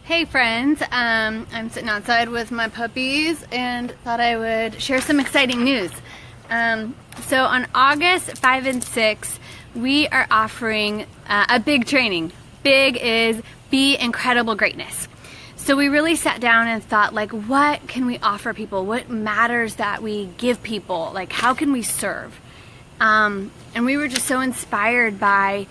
Hey friends, I'm sitting outside with my puppies and thought I would share some exciting news. So on August 5 and 6, we are offering a big training. Big is Be Incredible Greatness. So we really sat down and thought, like, what can we offer people? What matters that we give people? Like, how can we serve? And we were just so inspired by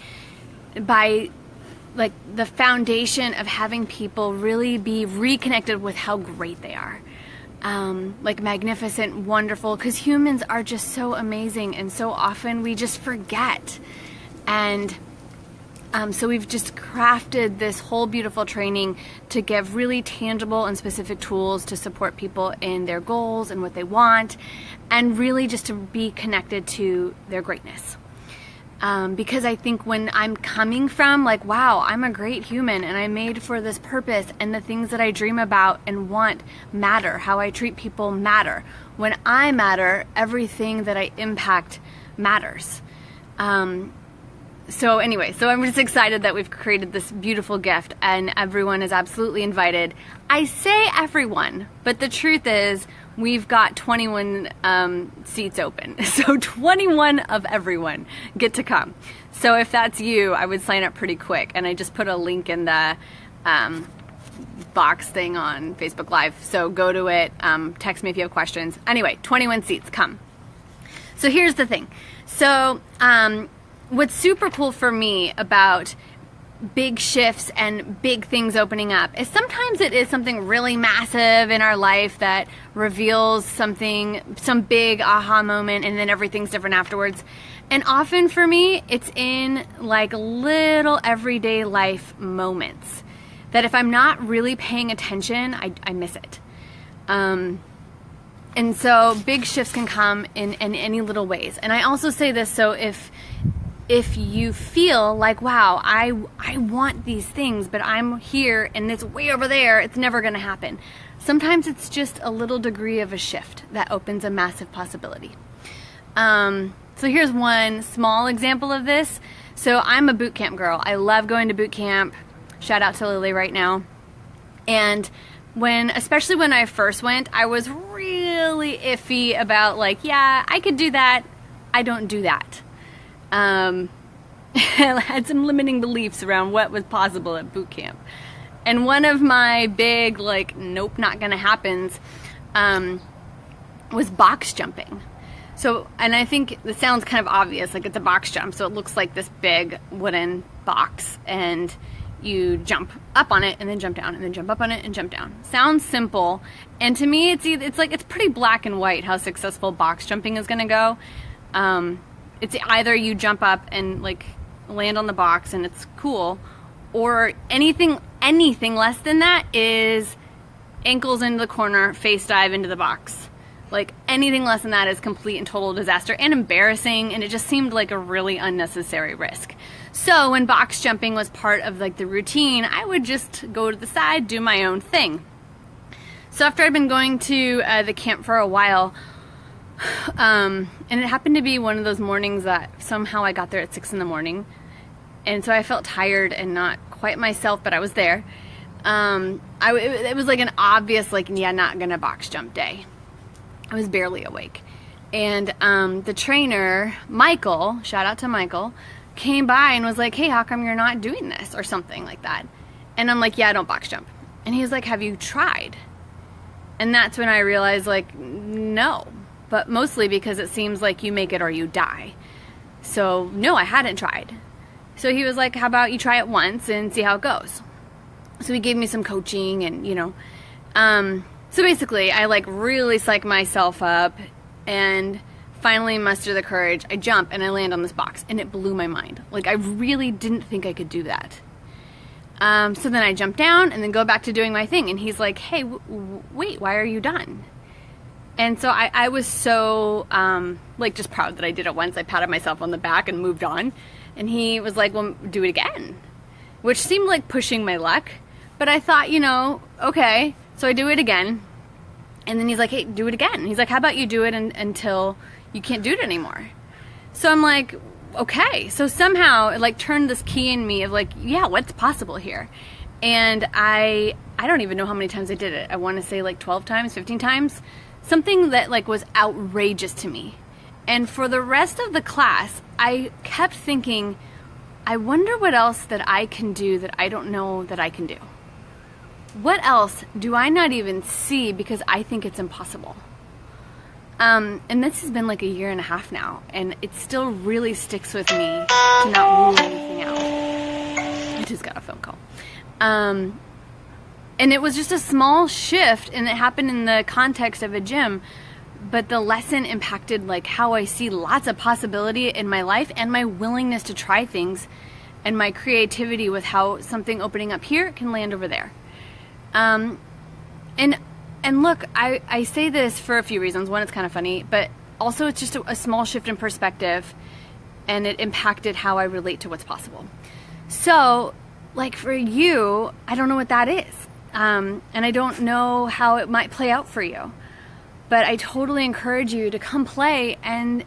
like the foundation of having people really be reconnected with how great they are. Like magnificent, wonderful, because humans are just so amazing, and so often we just forget. And so we've just crafted this whole beautiful training to give really tangible and specific tools to support people in their goals and what they want, and really just to be connected to their greatness. Because I think when I'm coming from like, wow, I'm a great human and I'm made for this purpose, and the things that I dream about and want matter, how I treat people matter. When I matter, everything that I impact matters. So I'm just excited that we've created this beautiful gift, and everyone is absolutely invited. I say everyone, but the truth is we've got 21 seats open. So 21 of everyone get to come. So if that's you, I would sign up pretty quick. And I just put a link in the box thing on Facebook Live. So go to it, text me if you have questions. Anyway, 21 seats, come. So here's the thing. So what's super cool for me about big shifts and big things opening up is sometimes it is something really massive in our life that reveals something, some big aha moment, and then everything's different afterwards. And often for me, it's in like little everyday life moments that if I'm not really paying attention, I miss it. And so big shifts can come in any little ways. And I also say this, so if you feel like, wow, I want these things, but I'm here and it's way over there, it's never going to happen. Sometimes it's just a little degree of a shift that opens a massive possibility. So here's one small example of this. So I'm a boot camp girl. I love going to boot camp. Shout out to Lily right now. And especially when I first went, I was really iffy about like, yeah, I could do that. I don't do that. I had some limiting beliefs around what was possible at boot camp. And one of my big, like, nope, not gonna happens, was box jumping. So, and I think this sounds kind of obvious, like it's a box jump, so it looks like this big wooden box, and you jump up on it and then jump down and then jump up on it and jump down. Sounds simple, and to me it's pretty black and white how successful box jumping is gonna go. It's either you jump up and like land on the box and it's cool, or anything less than that is ankles into the corner, face dive into the box. Like anything less than that is complete and total disaster and embarrassing, and it just seemed like a really unnecessary risk. So when box jumping was part of like the routine, I would just go to the side, do my own thing. So after I'd been going to the camp for a while, and it happened to be one of those mornings that somehow I got there at 6 a.m. And so I felt tired and not quite myself, but I was there. It was like an obvious, like, yeah, not gonna box jump day. I was barely awake. And the trainer, Michael, shout out to Michael, came by and was like, hey, how come you're not doing this? Or something like that. And I'm like, yeah, I don't box jump. And he was like, have you tried? And that's when I realized, like, no. But mostly because it seems like you make it or you die. So no, I hadn't tried. So he was like, how about you try it once and see how it goes? So he gave me some coaching and, so basically I like really psych myself up and finally muster the courage. I jump and I land on this box, and it blew my mind. Like I really didn't think I could do that. So then I jump down and then go back to doing my thing. And he's like, hey, wait, why are you done? And so I was so, like, just proud that I did it once. I patted myself on the back and moved on. And he was like, well, do it again. Which seemed like pushing my luck. But I thought, okay. So I do it again. And then he's like, hey, do it again. He's like, how about you do it until you can't do it anymore? So I'm like, okay. So somehow it, like, turned this key in me of, like, yeah, what's possible here? And I I don't even know how many times I did it. I want to say like 12 times, 15 times. Something that like was outrageous to me. And for the rest of the class, I kept thinking, I wonder what else that I can do that I don't know that I can do. What else do I not even see because I think it's impossible? And this has been like a year and a half now, and it still really sticks with me to not rule anything out. I just got a phone call. And it was just a small shift, and it happened in the context of a gym, but the lesson impacted like how I see lots of possibility in my life and my willingness to try things and my creativity with how something opening up here can land over there. And look, I say this for a few reasons. One, it's kind of funny, but also it's just a small shift in perspective, and it impacted how I relate to what's possible. So, like for you, I don't know what that is. And I don't know how it might play out for you. But I totally encourage you to come play and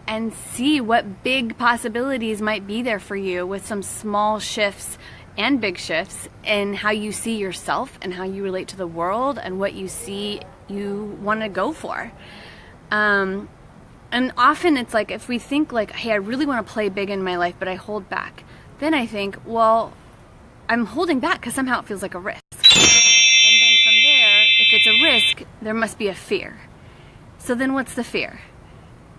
see what big possibilities might be there for you with some small shifts and big shifts in how you see yourself and how you relate to the world and what you see you want to go for. And often it's like if we think like, hey, I really want to play big in my life, but I hold back. Then I think, well, I'm holding back because somehow it feels like a risk. And then from there, if it's a risk, there must be a fear. So then what's the fear?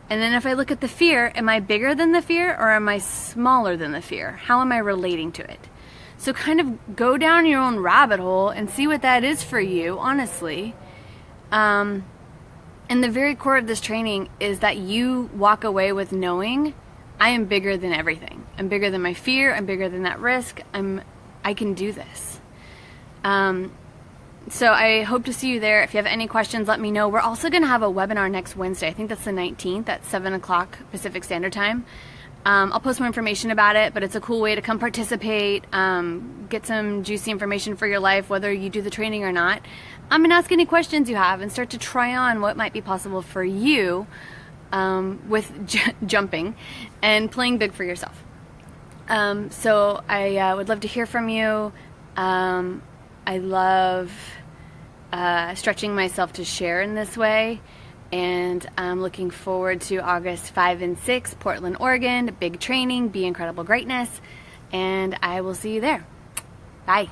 And then if I look at the fear, am I bigger than the fear or am I smaller than the fear? How am I relating to it? So kind of go down your own rabbit hole and see what that is for you, honestly. And the very core of this training is that you walk away with knowing I am bigger than everything. I'm bigger than my fear. I'm bigger than that risk. I can do this. So I hope to see you there. If you have any questions, let me know. We're also going to have a webinar next Wednesday. I think that's the 19th at 7 o'clock Pacific Standard Time. I'll post more information about it, but it's a cool way to come participate, get some juicy information for your life, whether you do the training or not. And ask any questions you have and start to try on what might be possible for you with jumping and playing big for yourself. So I would love to hear from you. I love stretching myself to share in this way. And I'm looking forward to August 5 and 6, Portland, Oregon, big training, Be Incredible Greatness. And I will see you there. Bye.